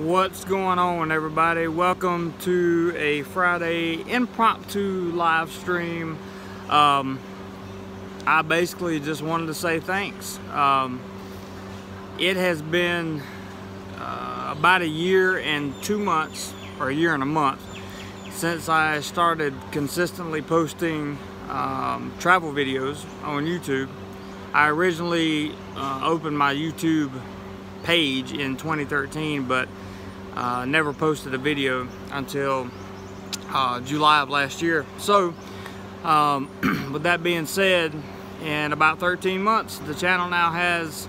What's going on, everybody? Welcome to a Friday impromptu live stream. I basically just wanted to say thanks. It has been about a year and 2 months, or a year and a month, since I started consistently posting travel videos on YouTube. I originally opened my YouTube page in 2013, but never posted a video until July of last year. So with that being said, in about 13 months the channel now has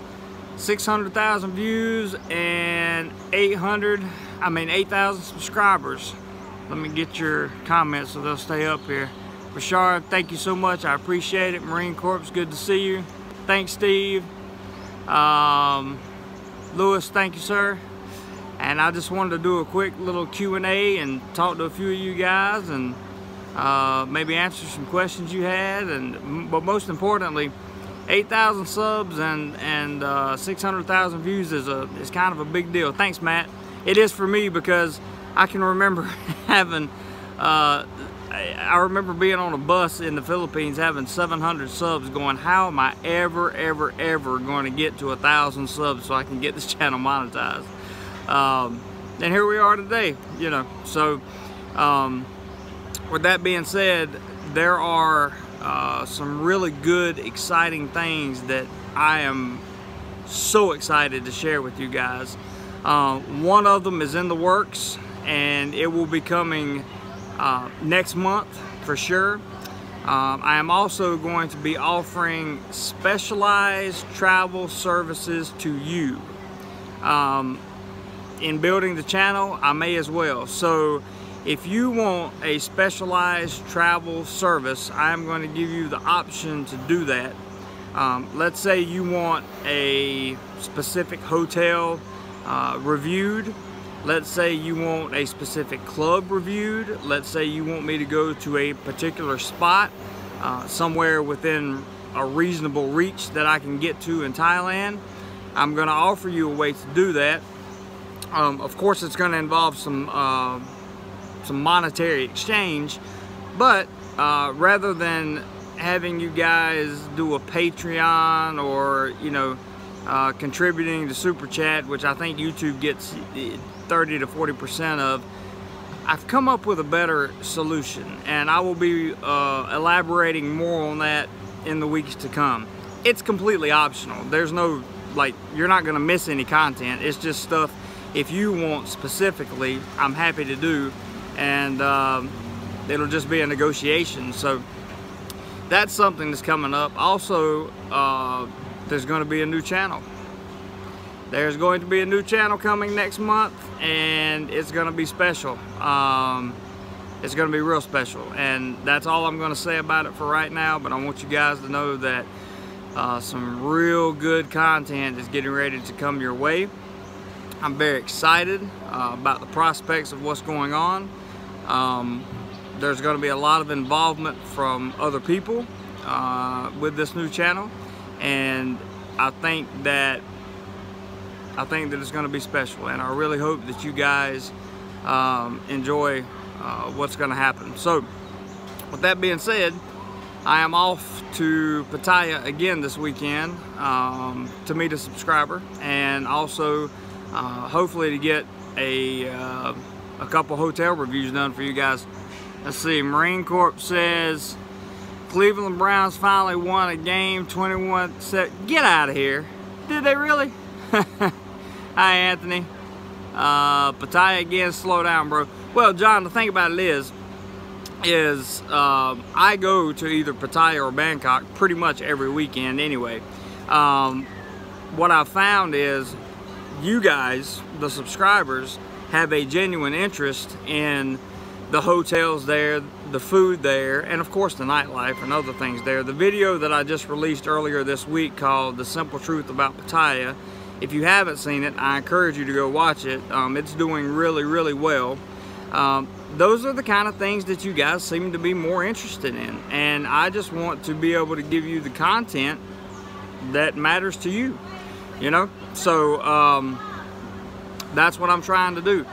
600,000 views and 8,000 subscribers. Let me get your comments so they'll stay up here. Rashard, thank you so much, I appreciate it. Marine Corps, good to see you. Thanks, Steve. Lewis, thank you, sir. And I just wanted to do a quick little Q&A and talk to a few of you guys and maybe answer some questions you had. But most importantly, 8,000 subs and 600,000 views is kind of a big deal. Thanks, Matt. It is for me because I can remember having I remember being on a bus in the Philippines having 700 subs, going, how am I ever going to get to 1,000 subs so I can get this channel monetized? And here we are today, you know. So with that being said, there are some really good, exciting things that I am so excited to share with you guys. One of them is in the works, and it will be coming next month for sure. I am also going to be offering specialized travel services to you. In building the channel, I may as well. So if you want a specialized travel service, I'm going to give you the option to do that. Let's say you want a specific hotel reviewed. Let's say you want a specific club reviewed. Let's say you want me to go to a particular spot somewhere within a reasonable reach that I can get to in Thailand. I'm going to offer you a way to do that. Of course, it's going to involve some monetary exchange, but rather than having you guys do a Patreon or, you know, contributing to Super Chat, which I think YouTube gets 30 to 40% of, I've come up with a better solution, and I will be elaborating more on that in the weeks to come. It's completely optional. There's no, like, you're not gonna miss any content. It's just stuff if you want specifically, I'm happy to do, and it'll just be a negotiation. So that's something that's coming up. Also, there's going to be a new channel. There's going to be a new channel coming next month, and it's going to be special. It's going to be real special, and that's all I'm going to say about it for right now. But I want you guys to know that some real good content is getting ready to come your way. I'm very excited about the prospects of what's going on. There's going to be a lot of involvement from other people with this new channel, and I think that it's going to be special, and I really hope that you guys enjoy what's going to happen. So with that being said, I am off to Pattaya again this weekend to meet a subscriber, and also hopefully to get a couple hotel reviews done for you guys. Let's see, Marine Corps says Cleveland Browns finally won a game 21-7. Get out of here. Did they really? Hi, Anthony. Pattaya again, slow down, bro. Well, John, the thing about it is I go to either Pattaya or Bangkok pretty much every weekend anyway. What I've found is you guys, the subscribers, have a genuine interest in the hotels there, the food there, and of course the nightlife and other things there. The video that I just released earlier this week called The Simple Truth About Pattaya, if you haven't seen it, I encourage you to go watch it. It's doing really well. Those are the kind of things that you guys seem to be more interested in, and I just want to be able to give you the content that matters to you, you know. So That's what I'm trying to do.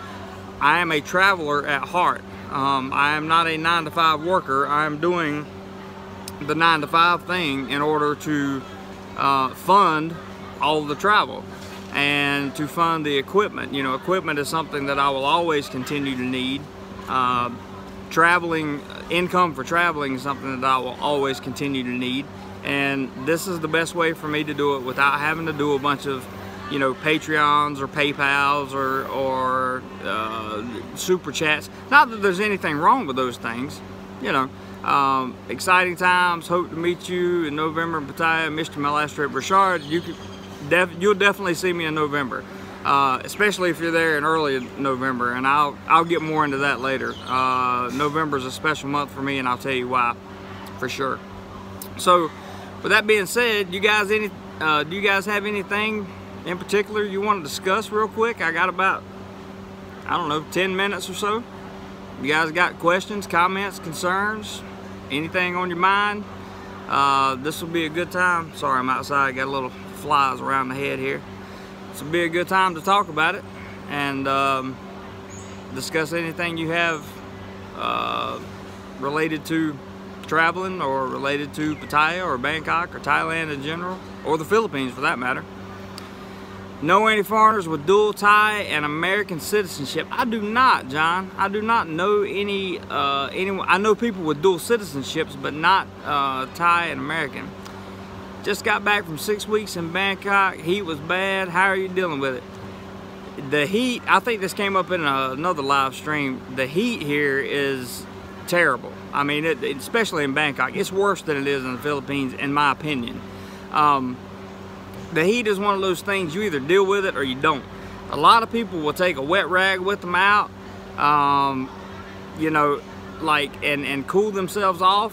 I am a traveler at heart. I am not a 9-to-5 worker. I am doing the 9-to-5 thing in order to fund all of the travel and to fund the equipment. You know, equipment is something that I will always continue to need. Income for traveling is something that I will always continue to need, and this is the best way for me to do it without having to do a bunch of, you know, Patreons or PayPals or super chats. Not that there's anything wrong with those things, you know. Exciting times. Hope to meet you in November in Pattaya. Missed my last trip. Richard, you'll definitely see me in November, especially if you're there in early November, and I'll get more into that later. November is a special month for me, and I'll tell you why for sure. So, with that being said, do you guys have anything in particular you want to discuss real quick? I got about, I don't know, 10 minutes or so. You guys got questions, comments, concerns, anything on your mind? This will be a good time. Sorry, I'm outside, got a little flies around the head here. This will be a good time to talk about it and discuss anything you have related to traveling or related to Pattaya or Bangkok or Thailand in general, or the Philippines for that matter. Know any foreigners with dual Thai and American citizenship? I do not, John. I do not know anyone. I know people with dual citizenships, but not Thai and American. Just got back from 6 weeks in Bangkok. Heat was bad. How are you dealing with it? The heat, I think this came up in another live stream. The heat here is terrible. I mean, especially in Bangkok, it's worse than it is in the Philippines, in my opinion. The heat is one of those things, you either deal with it or you don't. A lot of people will take a wet rag with them out, you know, like, and cool themselves off.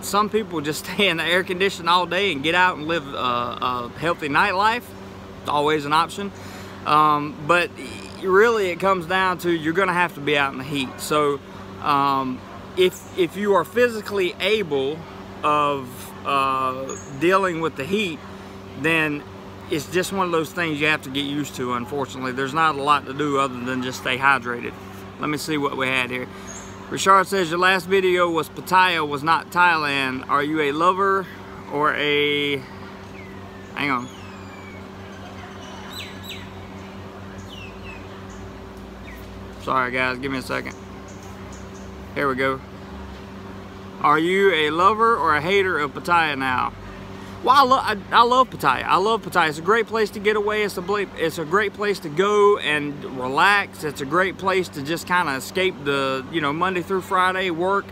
Some people just stay in the air conditioning all day and get out and live a healthy nightlife. It's always an option. But really it comes down to, you're gonna have to be out in the heat. So if you are physically able of dealing with the heat, then it's just one of those things you have to get used to, unfortunately. There's not a lot to do other than just stay hydrated. Let me see what we had here. Richard says, your last video was Pattaya, was not Thailand. Are you a lover or a... Hang on. Sorry guys, give me a second. Here we go. Are you a lover or a hater of Pattaya now? Well, I love Pattaya. I love Pattaya. It's a great place to get away. It's a great place to go and relax. It's a great place to just kind of escape the, you know, Monday through Friday work.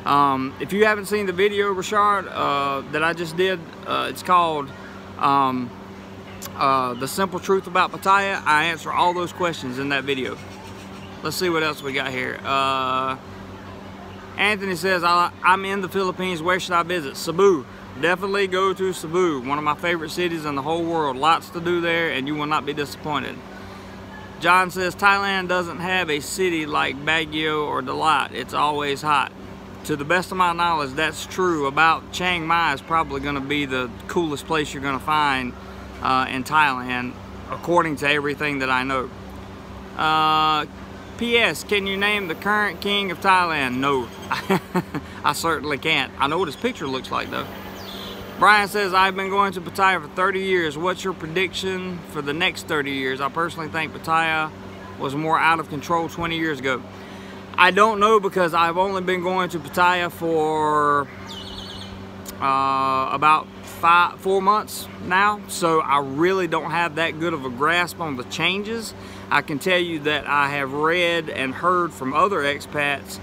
If you haven't seen the video, Richard, that I just did, it's called The Simple Truth About Pattaya. I answer all those questions in that video. Let's see what else we got here. Anthony says, I'm in the Philippines. Where should I visit? Cebu. Definitely go to Cebu, one of my favorite cities in the whole world. Lots to do there, and you will not be disappointed. John says, Thailand doesn't have a city like Baguio or Dalat. It's always hot. To the best of my knowledge, that's true. About Chiang Mai is probably going to be the coolest place you're going to find in Thailand, according to everything that I know. P.S. Can you name the current king of Thailand? No, I certainly can't. I know what his picture looks like, though. Brian says, I've been going to Pattaya for 30 years. What's your prediction for the next 30 years? I personally think Pattaya was more out of control 20 years ago. I don't know, because I've only been going to Pattaya for about 4 months now. So I really don't have that good of a grasp on the changes. I can tell you that I have read and heard from other expats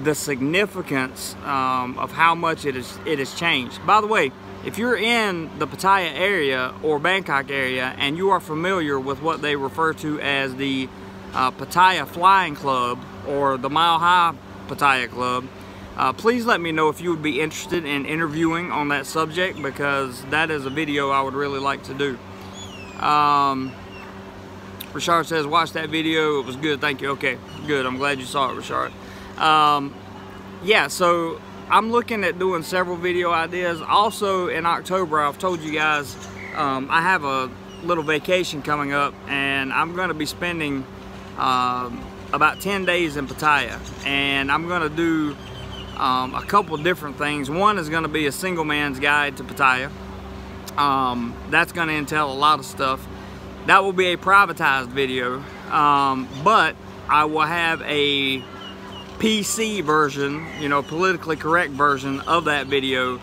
the significance of how much it has changed. By the way, if you're in the Pattaya area or Bangkok area and you are familiar with what they refer to as the Pattaya Flying Club or the Mile High Pattaya Club, please let me know if you would be interested in interviewing on that subject, because that is a video I would really like to do. Richard says, watch that video, it was good, thank you. Okay, good, I'm glad you saw it, Richard. Yeah, so I'm looking at doing several video ideas. Also in October, I've told you guys, I have little vacation coming up, and I'm going to be spending about 10 days in Pattaya, and I'm going to do a couple different things. One is going to be a single man's guide to Pattaya. That's going to entail a lot of stuff. That will be a privatized video, but I will have a PC version, you know, politically correct version of that video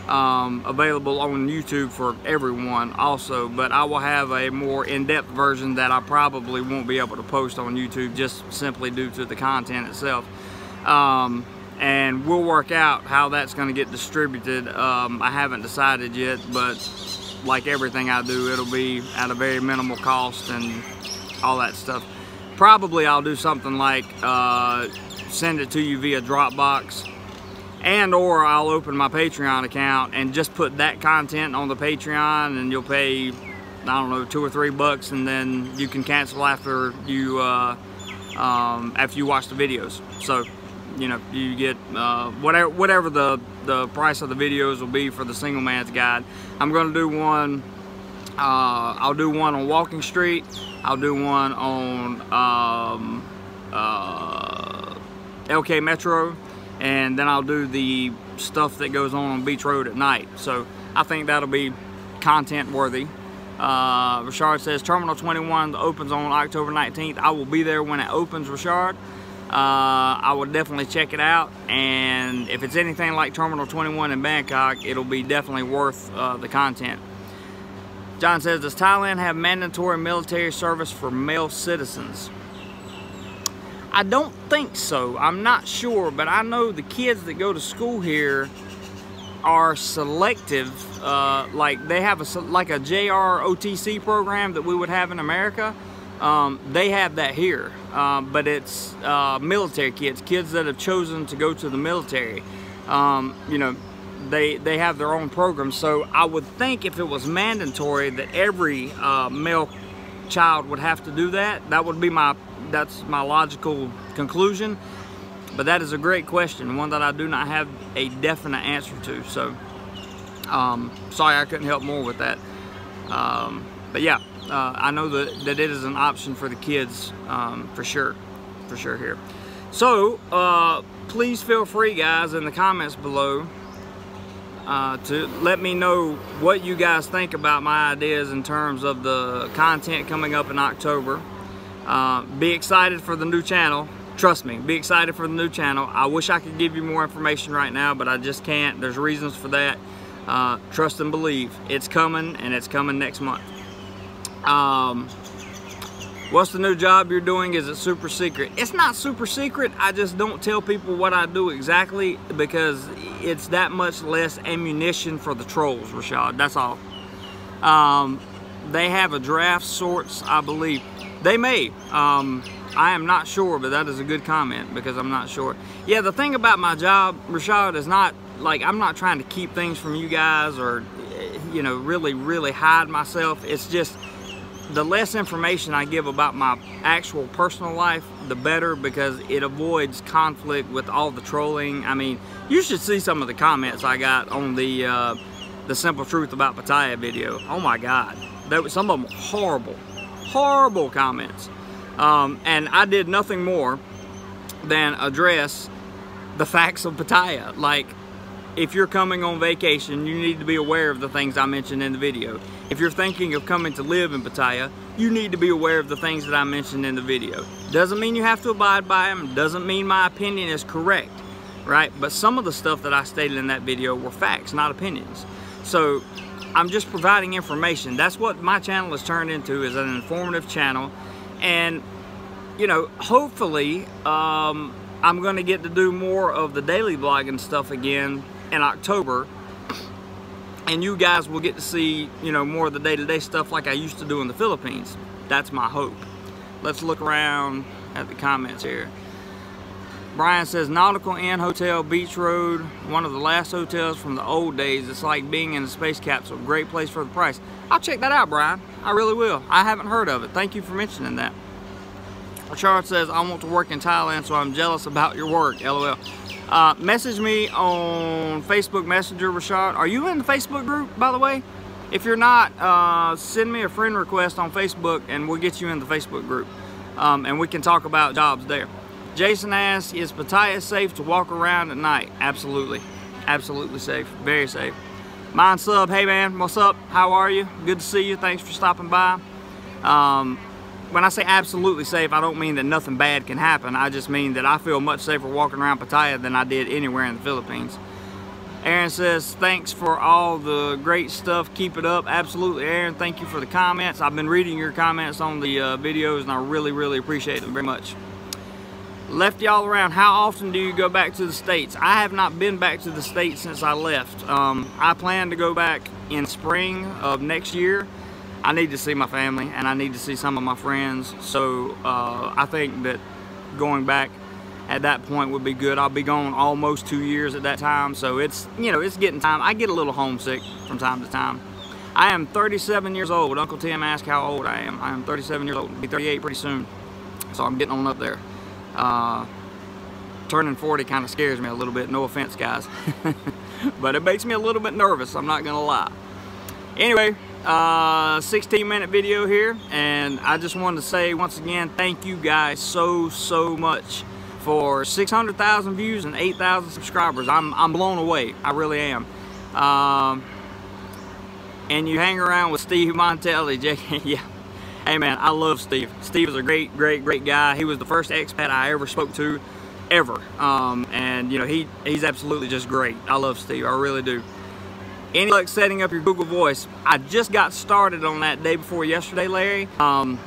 available on YouTube for everyone also. But I will have a more in-depth version that I probably won't be able to post on YouTube, just simply due to the content itself. And we'll work out how that's going to get distributed. I haven't decided yet, but like everything I do, it'll be at a very minimal cost and all that stuff. Probably I'll do something like send it to you via Dropbox, and or I'll open my Patreon account and just put that content on the Patreon, and you'll pay, I don't know, $2 or $3, and then you can cancel after you watch the videos. So, you know, you get whatever the price of the videos will be for the single man's guide. I'm going to do one. I'll do one on Walking Street. I'll do one on LK Metro, and then I'll do the stuff that goes on Beach Road at night. So I think that'll be content worthy. Richard says Terminal 21 opens on October 19th. I will be there when it opens, Richard. I will definitely check it out, and if it's anything like Terminal 21 in Bangkok, it'll be definitely worth the content. John says, does Thailand have mandatory military service for male citizens? I don't think so. I'm not sure, but I know the kids that go to school here are selective. Like they have like a JROTC program that we would have in America. They have that here, but it's military kids that have chosen to go to the military. You know, they have their own program. So I would think if it was mandatory that every male child would have to do that, that would be that's my logical conclusion. But that is a great question, one that I do not have a definite answer to. So sorry I couldn't help more with that. But yeah, I know that it is an option for the kids, for sure here. So please feel free, guys, in the comments below to let me know what you guys think about my ideas in terms of the content coming up in October. Be excited for the new channel. Trust me, be excited for the new channel. I wish I could give you more information right now, but I just can't. There's reasons for that. Trust and believe. It's coming, and it's coming next month. What's the new job you're doing? Is it super secret? It's not super secret. I just don't tell people what I do exactly because it's that much less ammunition for the trolls, Rashad. That's all. They have a draft sorts, I believe. They may. I am not sure, but that is a good comment because I'm not sure. Yeah, the thing about my job, Rashad, is not like I'm not trying to keep things from you guys or, you know, really hide myself. It's just the less information I give about my actual personal life, the better, because it avoids conflict with all the trolling. I mean, you should see some of the comments I got on the Simple Truth About Pattaya video. Oh my God, some of them horrible comments. And I did nothing more than address the facts of Pattaya. Like, if you're coming on vacation, you need to be aware of the things I mentioned in the video. If you're thinking of coming to live in Pattaya, you need to be aware of the things that I mentioned in the video. Doesn't mean you have to abide by them. Doesn't mean my opinion is correct, right? But some of the stuff that I stated in that video were facts, not opinions. So I'm just providing information. That's what my channel has turned into, is an informative channel. And, you know, hopefully I'm going to get to do more of the daily vlogging stuff again in October, and you guys will get to see, you know, more of the day-to-day stuff like I used to do in the Philippines. That's my hope. Let's look around at the comments here. Brian says, Nautical Inn Hotel, Beach Road, one of the last hotels from the old days. It's like being in a space capsule. Great place for the price. I'll check that out, Brian. I really will. I haven't heard of it. Thank you for mentioning that. Charles says, I want to work in Thailand, so I'm jealous about your work. LOL. Message me on Facebook Messenger, Rashad. Are you in the Facebook group, by the way? If you're not, send me a friend request on Facebook and we'll get you in the Facebook group. And we can talk about jobs there. Jason asks, is Pattaya safe to walk around at night? Absolutely. Absolutely safe. Very safe. Mine Sub, hey man, what's up? How are you? Good to see you. Thanks for stopping by. When I say absolutely safe, I don't mean that nothing bad can happen. I just mean that I feel much safer walking around Pattaya than I did anywhere in the Philippines. Aaron says, thanks for all the great stuff. Keep it up. Absolutely, Aaron. Thank you for the comments. I've been reading your comments on the videos, and I really, really appreciate them very much. Left y'all around, how often do you go back to the States? I have not been back to the States since I left. I plan to go back in spring of next year. I need to see my family and I need to see some of my friends. So I think that going back at that point would be good. I'll be gone almost 2 years at that time. So it's, you know, it's getting time. I get a little homesick from time to time. I am 37 years old. Uncle Tim asked how old I am. I am 37 years old. I'll be 38 pretty soon. So I'm getting on up there. Turning 40 kind of scares me a little bit, no offense guys. But it makes me a little bit nervous, I'm not gonna lie. Anyway, 16-minute video here, and I just wanted to say once again, thank you guys so much for 600,000 views and 8,000 subscribers. I'm blown away, I really am. And you hang around with Steve Montelli, yeah. Hey man, I love Steve. Steve is a great guy. He was the first expat I ever spoke to, ever. And you know, he's absolutely just great. I love Steve, I really do. Any luck setting up your Google Voice? I just got started on that day before yesterday, Larry. And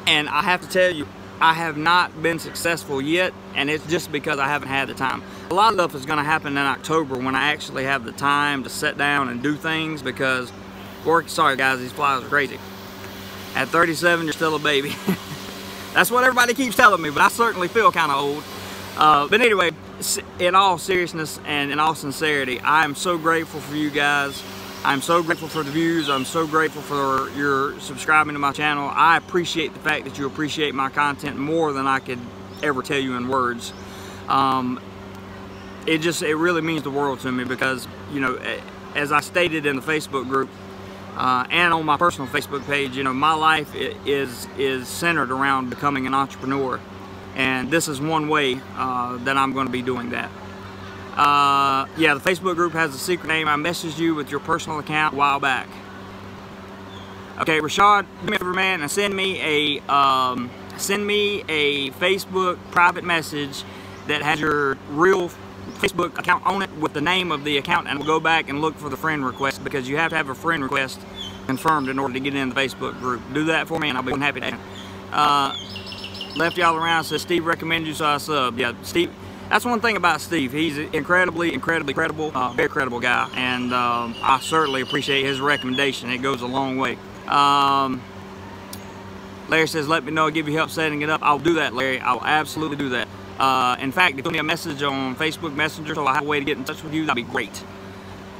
I have to tell you, I have not been successful yet, and it's just because I haven't had the time. A lot of stuff is gonna happen in October when I actually have the time to sit down and do things, because sorry guys, these flies are crazy. At 37, you're still a baby. That's what everybody keeps telling me, but I certainly feel kind of old. But anyway, in all seriousness and in all sincerity, I am so grateful for you guys. I'm so grateful for the views. I'm so grateful for your subscribing to my channel. I appreciate the fact that you appreciate my content more than I could ever tell you in words. It really means the world to me, because, you know, as I stated in the Facebook group, and on my personal Facebook page, you know, my life is centered around becoming an entrepreneur, and this is one way that I'm going to be doing that. Yeah, the Facebook group has a secret name. I messaged you with your personal account a while back. Okay, Rashad, do me a favor, man, and send me a Facebook private message that has your real Facebook account on it with the name of the account, and we'll go back and look for the friend request, because you have to have a friend request confirmed in order to get in the Facebook group. Do that for me and I'll be happy to. Left y'all around, says Steve recommended you, so I sub. Yeah, Steve, that's one thing about Steve. He's incredibly credible, very credible guy, and I certainly appreciate his recommendation. It goes a long way. Larry says, let me know, give you help setting it up. I'll do that, Larry. I'll absolutely do that. In fact, if you put me a message on Facebook Messenger so I have a way to get in touch with you, that'd be great.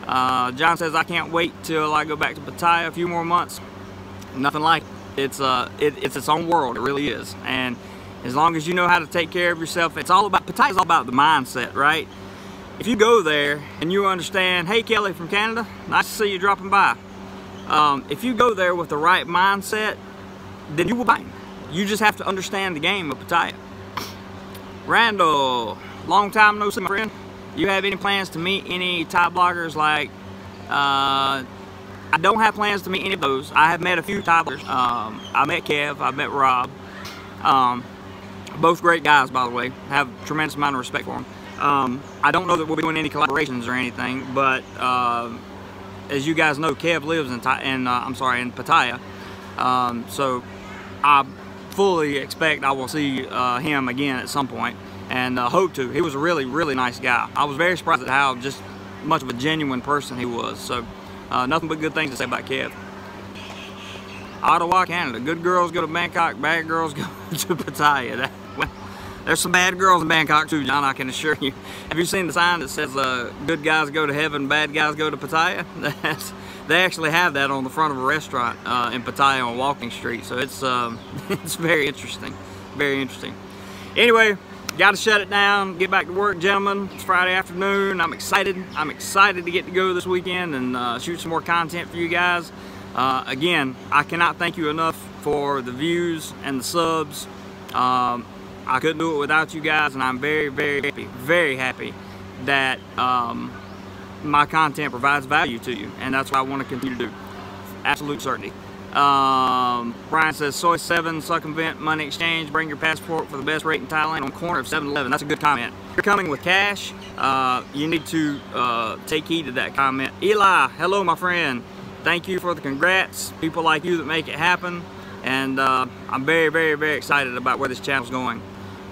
John says, I can't wait till I go back to Pattaya a few more months. Nothing like it. It's its own world, it really is. And as long as you know how to take care of yourself, Pattaya's all about the mindset, right? If you go there and you understand, hey Kelly from Canada, nice to see you dropping by. If you go there with the right mindset, then you will bang. You just have to understand the game of Pattaya. Randall, long time no see, my friend. You have any plans to meet any Thai bloggers? Like, I don't have plans to meet any of those. I have met a few Thai bloggers. I met Kev, I met Rob. Both great guys, by the way. Have a tremendous amount of respect for them. I don't know that we'll be doing any collaborations or anything, but as you guys know, Kev lives in Pattaya. So I fully expect I will see him again at some point, and hope to. He was a really nice guy. I was very surprised at how just much of a genuine person he was. So nothing but good things to say about Kev. Ottawa, Canada. Good girls go to Bangkok, bad girls go to Pattaya. There's some bad girls in Bangkok too, John, I can assure you. Have you seen the sign that says good guys go to heaven, bad guys go to Pattaya? They actually have that on the front of a restaurant in Pattaya on Walking Street, so it's very interesting, very interesting. Anyway, got to shut it down, get back to work, gentlemen. It's Friday afternoon. I'm excited. I'm excited to get to go this weekend and shoot some more content for you guys. Again, I cannot thank you enough for the views and the subs. I couldn't do it without you guys, and I'm very happy that my content provides value to you, and that's what I want to continue to do. Absolute certainty. Brian says, Soy 7 circumvent money exchange, bring your passport for the best rate in Thailand on corner of 7-Eleven. That's a good comment. If you're coming with cash, you need to take heed of that comment. Eli, hello my friend. Thank you for the congrats. People like you that make it happen, and I'm very excited about where this channel's going.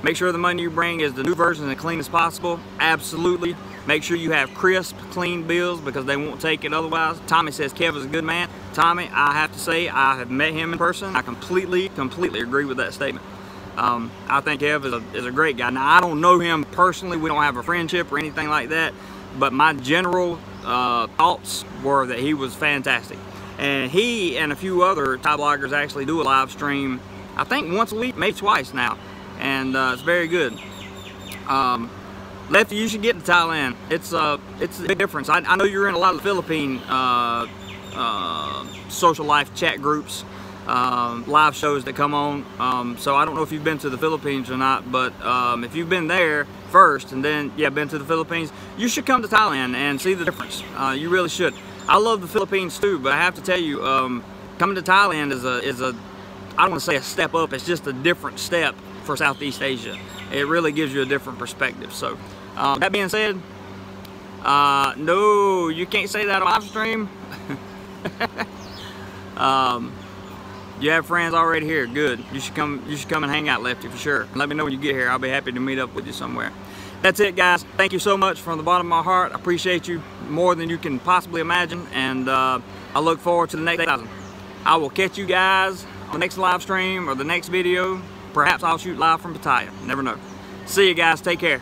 Make sure the money you bring is the new version as clean as possible. Absolutely. Make sure you have crisp, clean bills because they won't take it otherwise. Tommy says Kev is a good man. Tommy, I have to say, I have met him in person. I completely agree with that statement. I think Kev is a great guy. Now, I don't know him personally. We don't have a friendship or anything like that. But my general thoughts were that he was fantastic. And he and a few other Thai bloggers actually do a live stream, I think once a week, maybe twice now. And it's very good. Lefty, you should get to Thailand. It's a big difference. I know you're in a lot of the Philippine social life chat groups, live shows that come on. So I don't know if you've been to the Philippines or not, but if you've been there first and then been to the Philippines, you should come to Thailand and see the difference. You really should. I love the Philippines too, but I have to tell you, coming to Thailand is a I don't want to say a step up. It's just a different step for Southeast Asia. It really gives you a different perspective. So that being said, no, you can't say that on live stream. You have friends already here. Good. You should come and hang out, Lefty, for sure. Let me know when you get here. I'll be happy to meet up with you somewhere. That's it, guys. Thank you so much from the bottom of my heart. I appreciate you more than you can possibly imagine, and I look forward to the next 1,000. I will catch you guys on the next live stream or the next video. Perhaps I'll shoot live from Pattaya. Never know. See you guys. Take care.